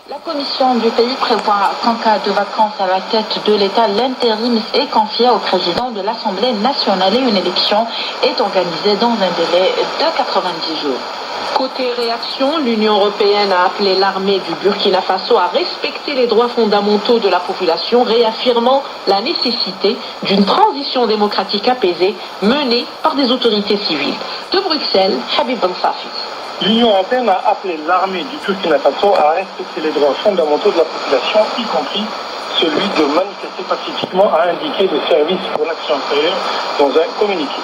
La commission du pays prévoit qu'en cas de vacances à la tête de l'État, l'intérim est confié au président de l'Assemblée nationale et une élection est organisée dans un délai de 90 jours. Côté réaction, l'Union européenne a appelé l'armée du Burkina Faso à respecter les droits fondamentaux de la population, réaffirmant la nécessité d'une transition démocratique apaisée menée par des autorités civiles. De Bruxelles, Habib Ben Safi. L'Union européenne a appelé l'armée du Burkina Faso à respecter les droits fondamentaux de la population, y compris celui de manifester pacifiquement, a indiqué le service pour l'action extérieure dans un communiqué,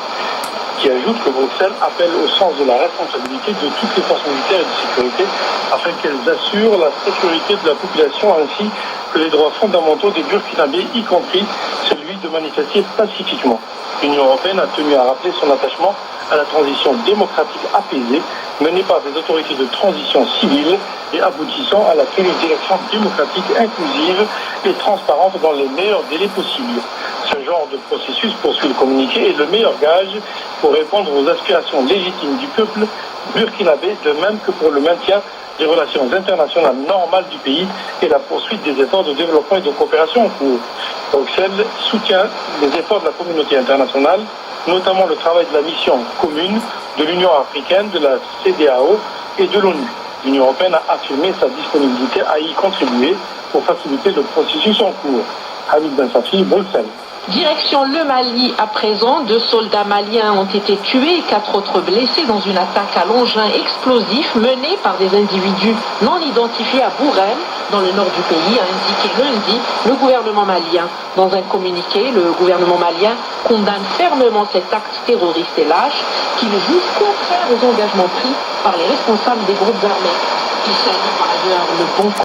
qui ajoute que Bruxelles appelle au sens de la responsabilité de toutes les forces militaires et de sécurité afin qu'elles assurent la sécurité de la population ainsi que les droits fondamentaux des Burkinabés, y compris celui de manifester pacifiquement. L'Union européenne a tenu à rappeler son attachement à la transition démocratique apaisée menée par des autorités de transition civile et aboutissant à la tenue d'élections démocratiques inclusives et transparentes dans les meilleurs délais possibles. Ce genre de processus, poursuit le communiqué, est le meilleur gage pour répondre aux aspirations légitimes du peuple burkinabé, de même que pour le maintien des relations internationales normales du pays et la poursuite des efforts de développement et de coopération en cours. Bruxelles soutient les efforts de la communauté internationale, notamment le travail de la mission commune de l'Union africaine, de la CEDEAO et de l'ONU. L'Union européenne a affirmé sa disponibilité à y contribuer pour faciliter le processus en cours. Habib Ben Safi, Bruxelles. Direction le Mali à présent, 2 soldats maliens ont été tués et 4 autres blessés dans une attaque à l'engin explosif menée par des individus non identifiés à Bourem, dans le nord du pays, a indiqué lundi le gouvernement malien. Dans un communiqué, le gouvernement malien condamne fermement cet acte terroriste et lâche qu'il juge contraire aux engagements pris par les responsables des groupes armés. Il salue par ailleurs le bon